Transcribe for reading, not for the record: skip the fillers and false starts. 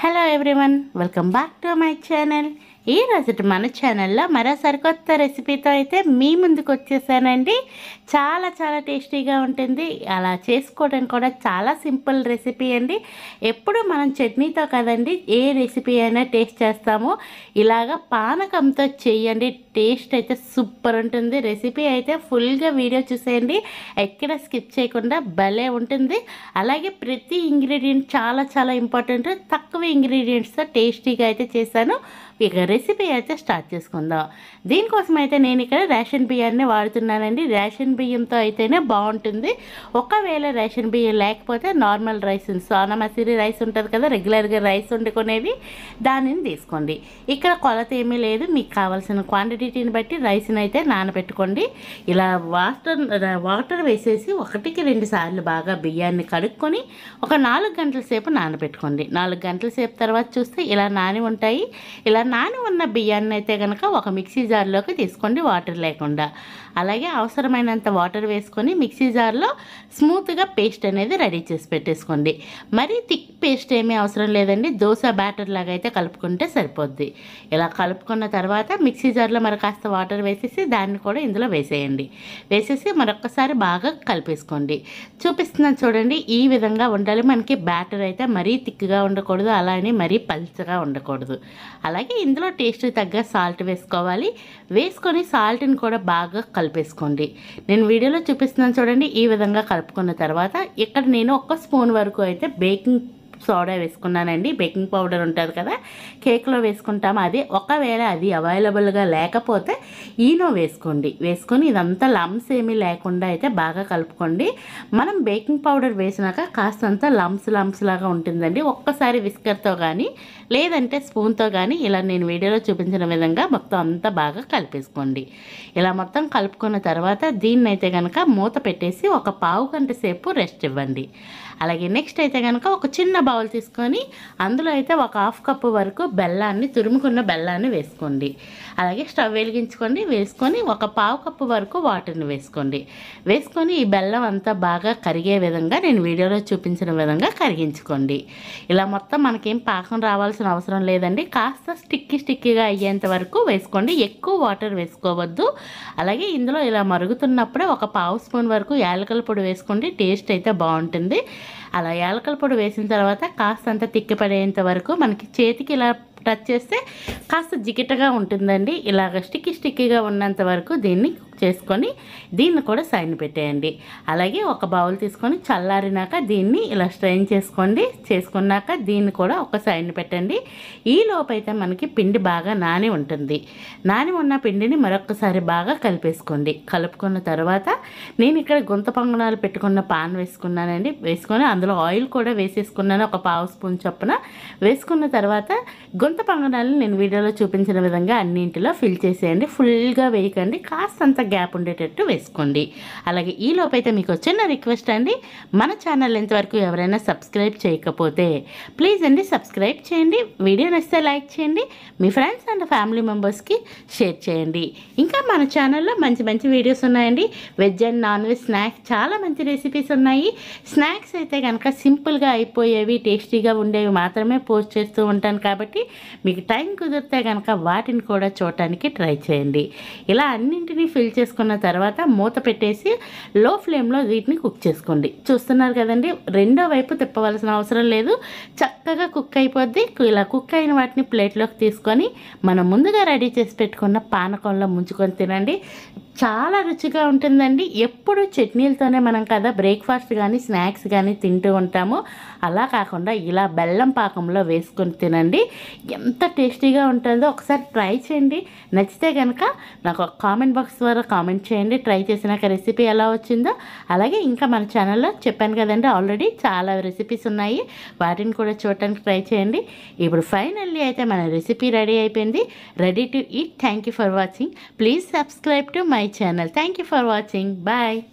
Hello everyone, welcome back to my channel. ఈ రోజు మన ఛానల్లో మరో సరికొత్త రెసిపీతో అయితే మీ ముందుకు వచ్చేసానండి. చాలా చాలా టేస్టీగా ఉంటుంది. అలా చేసుకోవడం కూడా చాలా సింపుల్ రెసిపీ అండి. ఎప్పుడు మనం చట్నీతో కదండి ఏ రెసిపీ అయినా టేస్ట్ చేస్తామో, ఇలాగా పానకంతో చేయండి. టేస్ట్ అయితే సూపర్ ఉంటుంది. రెసిపీ అయితే ఫుల్గా వీడియో చూసేయండి, ఎక్కడ స్కిప్ చేయకుండా భలే ఉంటుంది. అలాగే ప్రతి ఇంగ్రీడియంట్ చాలా చాలా ఇంపార్టెంట్. తక్కువ ఇంగ్రీడియంట్స్తో టేస్టీగా అయితే చేశాను. ఇక రెసిపీ అయితే స్టార్ట్ చేసుకుందాం. దీనికోసం అయితే నేను ఇక్కడ రేషన్ బియ్యాన్ని వాడుతున్నానండి. రేషన్ బియ్యంతో అయితేనే బాగుంటుంది. ఒకవేళ రేషన్ బియ్యం లేకపోతే normal rice, Sona Masuri rice ఉంటుంది కదా, రెగ్యులర్గా రైస్ వండుకునేది, దానిని తీసుకోండి. ఇక్కడ కొలత ఏమీ లేదు, మీకు కావాల్సిన క్వాంటిటీని బట్టి రైస్ని అయితే నానబెట్టుకోండి. ఇలా వాటర్ వేసేసి 1-2 సార్లు బాగా బియ్యాన్ని కడుక్కొని ఒక 4 గంటల సేపు నానబెట్టుకోండి. 4 గంటల సేపు తర్వాత చూస్తే ఇలా నాని ఉంటాయి. ఇలా నాని ఉన్న బియ్యాన్ని అయితే కనుక ఒక మిక్సీ జార్లోకి తీసుకోండి, వాటర్ లేకుండా. అలాగే అవసరమైనంత వాటర్ వేసుకొని మిక్సీ జార్లో స్మూత్గా పేస్ట్ అనేది రెడీ చేసి పెట్టేసుకోండి. మరీ థిక్ పేస్ట్ ఏమీ అవసరం లేదండి, దోశ బ్యాటర్ లాగా అయితే కలుపుకుంటే సరిపోద్ది. ఇలా కలుపుకున్న తర్వాత మిక్సీ జార్లో మరి కాస్త వాటర్ వేసేసి దాన్ని కూడా ఇందులో వేసేయండి. వేసేసి మరొకసారి బాగా కలిపేసుకోండి. చూపిస్తున్నాను చూడండి, ఈ విధంగా ఉండాలి. మనకి బ్యాటర్ అయితే మరీ థిక్గా ఉండకూడదు, అలా అని మరీ పల్చగా ఉండకూడదు. అలాగే ఇందులో టేస్ట్ తగ్గ సాల్ట్ వేసుకోవాలి. వేసుకొని సాల్ట్ని కూడా బాగా కలిపేసుకోండి. నేను వీడియోలో చూపిస్తున్నాను చూడండి, ఈ విధంగా కలుపుకున్న తర్వాత ఇక్కడ నేను 1 స్పూన్ వరకు అయితే బేకింగ్ సోడా వేసుకున్నానండి. బేకింగ్ పౌడర్ ఉంటుంది కదా, కేక్లో వేసుకుంటాము అది. ఒకవేళ అది అవైలబుల్గా లేకపోతే ఈనో వేసుకోండి. వేసుకొని ఇదంతా లమ్స్ ఏమీ లేకుండా అయితే బాగా కలుపుకోండి. మనం బేకింగ్ పౌడర్ వేసినాక కాస్తంత లమ్స్ లాగా ఉంటుందండి. ఒక్కసారి విస్కర్తో కానీ లేదంటే స్పూన్తో కానీ ఇలా నేను వీడియోలో చూపించిన విధంగా మొత్తం అంతా బాగా కలిపేసుకోండి. ఇలా మొత్తం కలుపుకున్న తర్వాత దీన్ని అయితే కనుక మూత పెట్టేసి ఒక పావు గంట సేపు రెస్ట్ ఇవ్వండి. అలాగే నెక్స్ట్ అయితే కనుక ఒక చిన్న బౌల్ తీసుకొని అందులో అయితే ఒక 1/2 కప్పు వరకు తురుముకున్న బెల్లాన్ని వేసుకోండి. అలాగే స్టవ్ వెలిగించుకోండి. వేసుకొని ఒక పావు కప్పు వరకు వాటర్ని వేసుకోండి. వేసుకొని ఈ బెల్లం అంతా బాగా కరిగే విధంగా నేను వీడియోలో చూపించిన విధంగా కరిగించుకోండి. ఇలా మొత్తం మనకేం పాకం రావాల్సిన అవసరం లేదండి, కాస్త స్టిక్కీగా అయ్యేంత వరకు వేసుకోండి. ఎక్కువ వాటర్ వేసుకోవద్దు. అలాగే ఇందులో ఇలా మరుగుతున్నప్పుడే ఒక పావు స్పూన్ వరకు యాలకుల పొడి వేసుకోండి. టేస్ట్ అయితే బాగుంటుంది. అలా యాలకుల పొడి వేసిన తర్వాత కాస్తంత తిక్కిపడేంత వరకు మనకి చేతికి ఇలా టచ్ చేస్తే కాస్త జిగిటగా ఉంటుందండి. ఇలాగ స్టిక్కీగా ఉన్నంత వరకు దీన్ని చేసుకొని దీన్ని కూడా సైడ్ పెట్టేయండి. అలాగే ఒక బౌల్ తీసుకొని చల్లారినాక దీన్ని ఇలా స్ట్రెయిన్ చేసుకోండి. చేసుకున్నాక దీన్ని కూడా ఒక సైడ్ పెట్టండి. ఈ లోపైతే మనకి పిండి బాగా నాని ఉంటుంది. నాని ఉన్న పిండిని మరొకసారి బాగా కలిపేసుకోండి. కలుపుకున్న తర్వాత నేను ఇక్కడ గుంత పొంగనాలు పెట్టుకున్న పాన్ వేసుకున్నానండి. వేసుకొని అందులో ఆయిల్ కూడా వేసేసుకున్నాను, ఒక పావు స్పూన్ చొప్పున. వేసుకున్న తర్వాత గుంత పొంగనాలను నేను వీడియోలో చూపించిన విధంగా అన్నింటిలో ఫిల్ చేసేయండి. ఫుల్గా వేయకండి, కాస్తంత గ్యాప్ ఉండేటట్టు వేసుకోండి. అలాగే ఈ లోపైతే మీకు చిన్న రిక్వెస్ట్ అండి, మన ఛానల్ ఇంతవరకు ఎవరైనా సబ్స్క్రైబ్ చేయకపోతే ప్లీజ్ అండి సబ్స్క్రైబ్ చేయండి. వీడియో నచ్చితే లైక్ చేయండి, మీ ఫ్రెండ్స్ అండ్ ఫ్యామిలీ మెంబర్స్కి షేర్ చేయండి. ఇంకా మన ఛానల్లో మంచి వీడియోస్ ఉన్నాయండి. Veg and non veg snacks చాలా మంచి రెసిపీస్ ఉన్నాయి. స్నాక్స్ అయితే కనుక సింపుల్గా అయిపోయేవి, టేస్టీగా ఉండేవి మాత్రమే పోస్ట్ చేస్తూ ఉంటాను. కాబట్టి మీకు టైం కుదిరితే కనుక వాటిని కూడా చూడటానికి ట్రై చేయండి. ఇలా అన్నింటినీ ఫిల్ చేసుకున్న తర్వాత మూత పెట్టేసి లో ఫ్లేమ్లో వీటిని కుక్ చేసుకోండి. చూస్తున్నారు కదండి, రెండో వైపు తిప్పవలసిన అవసరం లేదు, చక్కగా కుక్ అయిపోద్ది. ఇలా కుక్ అయిన వాటిని ప్లేట్లోకి తీసుకొని మనం ముందుగా రెడీ చేసి పెట్టుకున్న పానకంలో ముంచుకొని తినండి. చాలా రుచిగా ఉంటుందండి. ఎప్పుడు చట్నీలతోనే మనం కదా బ్రేక్ఫాస్ట్ కానీ స్నాక్స్ కానీ తింటూ ఉంటాము. అలా కాకుండా ఇలా బెల్లం పాకంలో వేసుకొని తినండి, ఎంత టేస్టీగా ఉంటుందో ఒకసారి ట్రై చేయండి. నచ్చితే కనుక నాకు కామెంట్ బాక్స్ ద్వారా కామెంట్ చేయండి, ట్రై చేసినాక రెసిపీ ఎలా వచ్చిందో. అలాగే ఇంకా మన ఛానల్లో చెప్పాను కదండి ఆల్రెడీ చాలా రెసిపీస్ ఉన్నాయి, వాటిని కూడా చూడటానికి ట్రై చేయండి. ఇప్పుడు ఫైనల్లీ అయితే మన రెసిపీ రెడీ అయిపోయింది, ready to eat. Thank you for watching. Please subscribe to my channel. Thank you for watching. Bye.